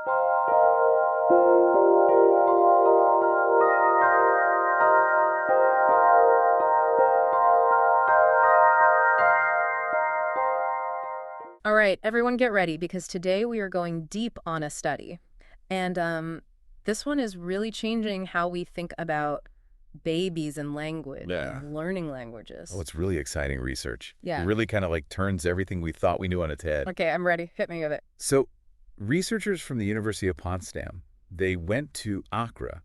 All right, everyone get ready because today we are going deep on a study. And this one is really changing how we think about babies and language Yeah. and learning languages. Oh, it's really exciting research. Yeah. It really kind of like turns everything we thought we knew on its head. Okay, I'm ready. Hit me with it. So researchers from the University of Potsdam, they went to Accra,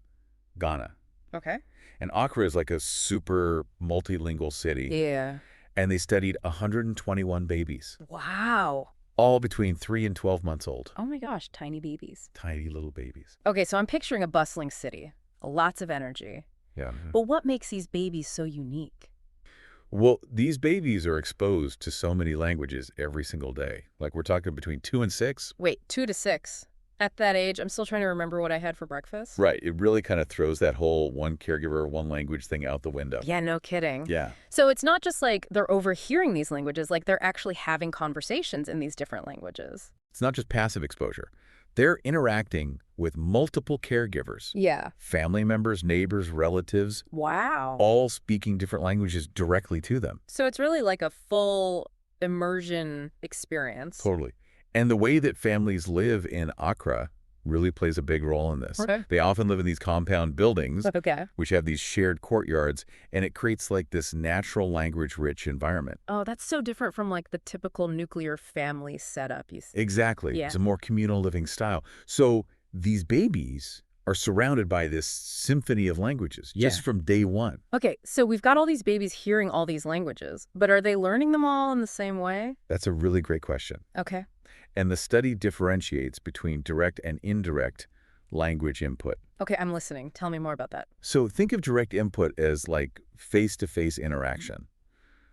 Ghana. Okay. And Accra is like a super multilingual city. Yeah. And they studied 121 babies, Wow. all between 3 and 12 months old. Oh my gosh, tiny babies. Tiny little babies. Okay, so I'm picturing a bustling city, lots of energy. Yeah. But what makes these babies so unique? Well, these babies are exposed to so many languages every single day. Like we're talking between 2 and 6. Wait, 2 to 6. At that age, I'm still trying to remember what I had for breakfast. Right. It really kind of throws that whole one caregiver, one language thing out the window. Yeah, no kidding. Yeah. So it's not just like they're overhearing these languages, like they're actually having conversations in these different languages. It's not just passive exposure. They're interacting with multiple caregivers. Yeah. Family members, neighbors, relatives, Wow. all speaking different languages directly to them. So it's really like a full immersion experience. Totally. And the way that families live in Accra really plays a big role in this. Okay. They often live in these compound buildings, Okay. which have these shared courtyards, and it creates like this natural language-rich environment. Oh, that's so different from like the typical nuclear family setup. Exactly. Yeah. It's a more communal living style. So these babies are surrounded by this symphony of languages just from day one. Okay, so we've got all these babies hearing all these languages, but are they learning them all in the same way? That's a really great question. Okay. And the study differentiates between direct and indirect language input. Okay, I'm listening. Tell me more about that. So think of direct input as like face-to-face interaction,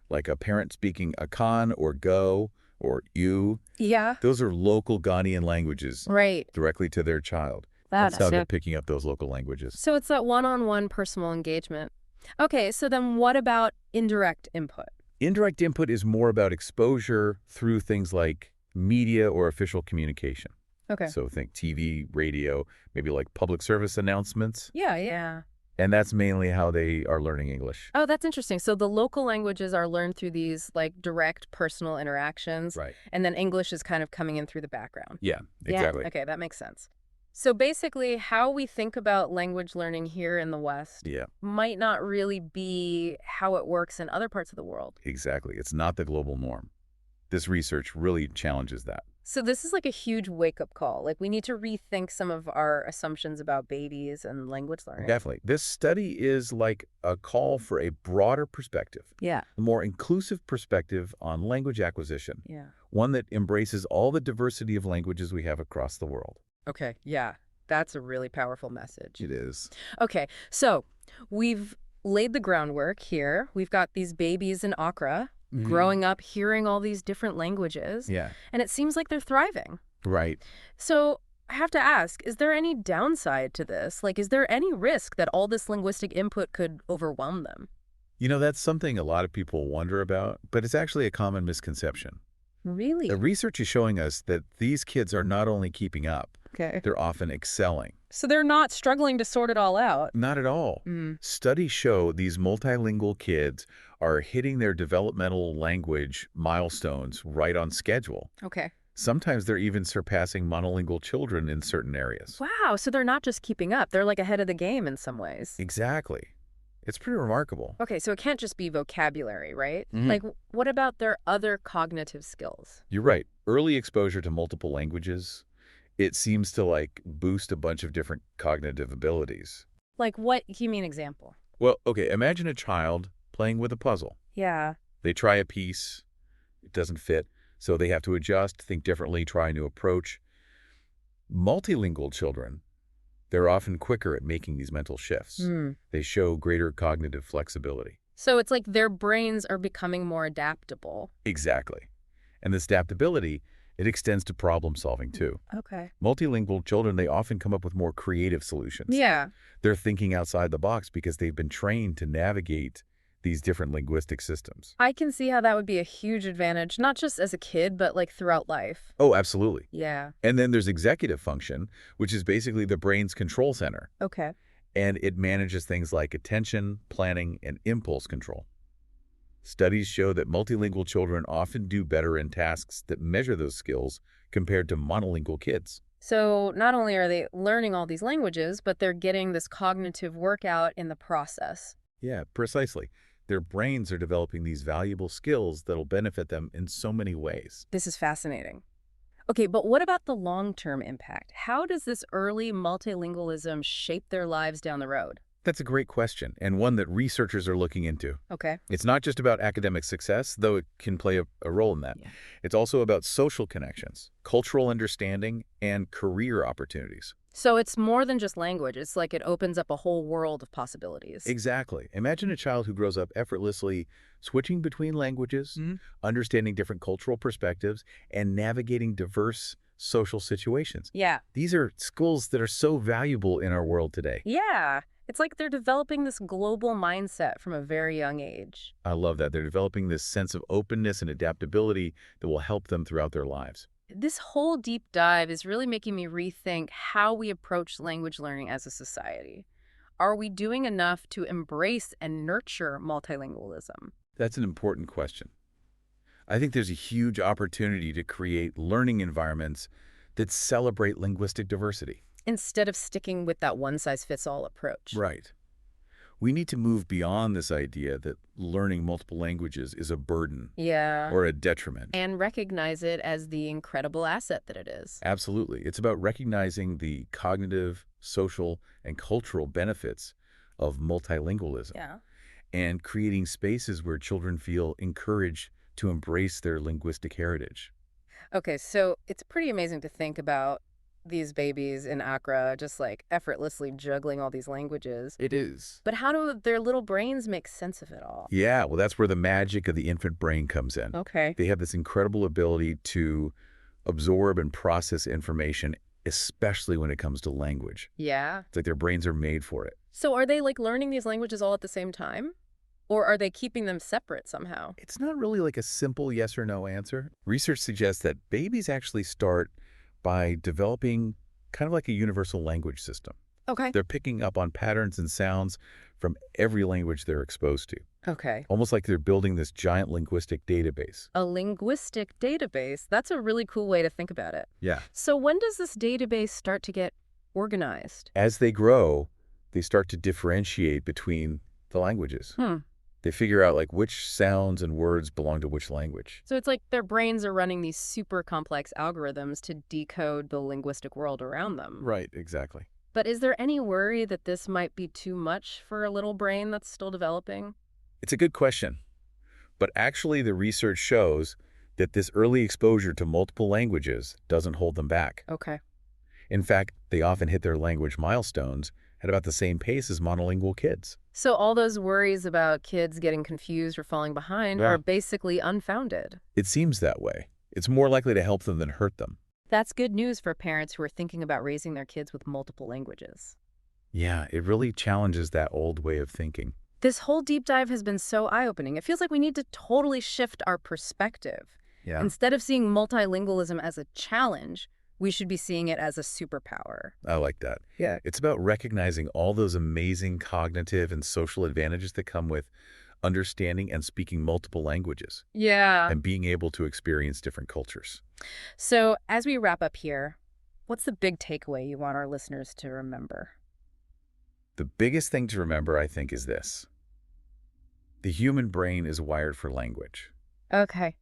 like a parent speaking akan or go or you. Yeah. Those are local Ghanaian languages Right. directly to their child. That's how they're picking up those local languages. So it's that one-on-one personal engagement. Okay, so then what about indirect input? Indirect input is more about exposure through things like media or official communication. Okay. So think TV, radio, maybe like public service announcements. Yeah. And that's mainly how they are learning English. Oh, that's interesting. So the local languages are learned through these like direct personal interactions. Right. And then English is kind of coming in through the background. Yeah, exactly. Yeah. Okay, that makes sense. So basically, how we think about language learning here in the West might not really be how it works in other parts of the world. Exactly. It's not the global norm. This research really challenges that. So this is like a huge wake-up call. Like we need to rethink some of our assumptions about babies and language learning. Definitely. This study is like a call for a broader perspective. Yeah. A more inclusive perspective on language acquisition. Yeah. One that embraces all the diversity of languages we have across the world. Okay, yeah. That's a really powerful message. It is. Okay, so we've laid the groundwork here. We've got these babies in Accra growing up, hearing all these different languages. Yeah. And it seems like they're thriving. Right. So I have to ask, is there any downside to this? Like, is there any risk that all this linguistic input could overwhelm them? You know, that's something a lot of people wonder about, but it's actually a common misconception. Really? The research is showing us that these kids are not only keeping up, Okay. they're often excelling. So they're not struggling to sort it all out? Not at all. Studies show these multilingual kids are hitting their developmental language milestones right on schedule. Okay. Sometimes they're even surpassing monolingual children in certain areas. Wow, so they're not just keeping up. They're like ahead of the game in some ways. Exactly. It's pretty remarkable. Okay, so it can't just be vocabulary, right? Like, what about their other cognitive skills? You're right. Early exposure to multiple languages, it seems to like boost a bunch of different cognitive abilities. Like, what? Give me an example. Well, okay, imagine a child playing with a puzzle. Yeah. They try a piece, it doesn't fit, so they have to adjust, think differently, try a new approach. Multilingual children, they're often quicker at making these mental shifts. They show greater cognitive flexibility. So it's like their brains are becoming more adaptable. Exactly. And this adaptability, it extends to problem solving too. Okay. Multilingual children, they often come up with more creative solutions. Yeah. They're thinking outside the box because they've been trained to navigate these different linguistic systems. I can see how that would be a huge advantage, not just as a kid, but like throughout life. Oh, absolutely. Yeah. And then there's executive function, which is basically the brain's control center, Okay. and it manages things like attention, planning, and impulse control. Studies show that multilingual children often do better in tasks that measure those skills compared to monolingual kids. So not only are they learning all these languages, but they're getting this cognitive workout in the process. Yeah, precisely. Their brains are developing these valuable skills that'll benefit them in so many ways. This is fascinating. Okay, but what about the long-term impact? How does this early multilingualism shape their lives down the road? That's a great question, and one that researchers are looking into. Okay. It's not just about academic success, though it can play a role in that. Yeah. It's also about social connections, cultural understanding, and career opportunities. So it's more than just language. It's like it opens up a whole world of possibilities. Exactly. Imagine a child who grows up effortlessly switching between languages, understanding different cultural perspectives, and navigating diverse social situations. Yeah. These are skills that are so valuable in our world today. Yeah. It's like they're developing this global mindset from a very young age. I love that. They're developing this sense of openness and adaptability that will help them throughout their lives. This whole deep dive is really making me rethink how we approach language learning as a society. Are we doing enough to embrace and nurture multilingualism? That's an important question. I think there's a huge opportunity to create learning environments that celebrate linguistic diversity. Instead of sticking with that one-size-fits-all approach. Right. We need to move beyond this idea that learning multiple languages is a burden Yeah. or a detriment. And recognize it as the incredible asset that it is. Absolutely. It's about recognizing the cognitive, social, and cultural benefits of multilingualism Yeah. and creating spaces where children feel encouraged to embrace their linguistic heritage. Okay, so it's pretty amazing to think about these babies in Accra just like effortlessly juggling all these languages. It is. But how do their little brains make sense of it all? Yeah, well, that's where the magic of the infant brain comes in. Okay. They have this incredible ability to absorb and process information, especially when it comes to language. Yeah. It's like their brains are made for it. So are they like learning these languages all at the same time? Or are they keeping them separate somehow? It's not really like a simple yes or no answer. Research suggests that babies actually start by developing kind of like a universal language system. Okay. They're picking up on patterns and sounds from every language they're exposed to, Okay. almost like they're building this giant linguistic database. A linguistic database. That's a really cool way to think about it. Yeah. So when does this database start to get organized? As they grow, they start to differentiate between the languages. They figure out like which sounds and words belong to which language. So it's like their brains are running these super complex algorithms to decode the linguistic world around them. Right, exactly. But is there any worry that this might be too much for a little brain that's still developing? It's a good question. But actually, the research shows that this early exposure to multiple languages doesn't hold them back. Okay. In fact, they often hit their language milestones at about the same pace as monolingual kids. So all those worries about kids getting confused or falling behind Yeah. are basically unfounded. It seems that way. It's more likely to help them than hurt them. That's good news for parents who are thinking about raising their kids with multiple languages. Yeah, it really challenges that old way of thinking. This whole deep dive has been so eye-opening. It feels like we need to totally shift our perspective. Yeah. Instead of seeing multilingualism as a challenge, we should be seeing it as a superpower. I like that. Yeah, it's about recognizing all those amazing cognitive and social advantages that come with understanding and speaking multiple languages Yeah. and being able to experience different cultures. So as we wrap up here, what's the big takeaway you want our listeners to remember? The biggest thing to remember, I think, is this. The human brain is wired for language. Okay.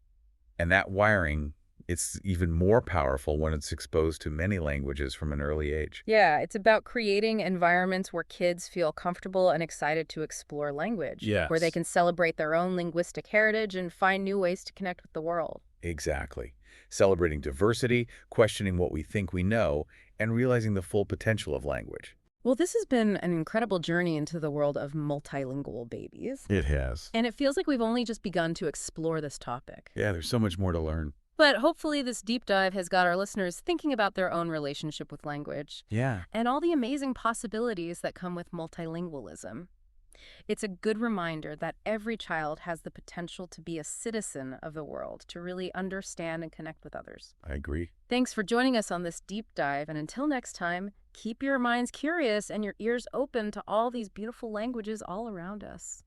And that wiring, it's even more powerful when it's exposed to many languages from an early age. Yeah, it's about creating environments where kids feel comfortable and excited to explore language. Yes. Where they can celebrate their own linguistic heritage and find new ways to connect with the world. Exactly. Celebrating diversity, questioning what we think we know, and realizing the full potential of language. Well, this has been an incredible journey into the world of multilingual babies. It has. And it feels like we've only just begun to explore this topic. Yeah, there's so much more to learn. But hopefully this deep dive has got our listeners thinking about their own relationship with language Yeah. and all the amazing possibilities that come with multilingualism. It's a good reminder that every child has the potential to be a citizen of the world, to really understand and connect with others. I agree. Thanks for joining us on this deep dive, and until next time, keep your minds curious and your ears open to all these beautiful languages all around us.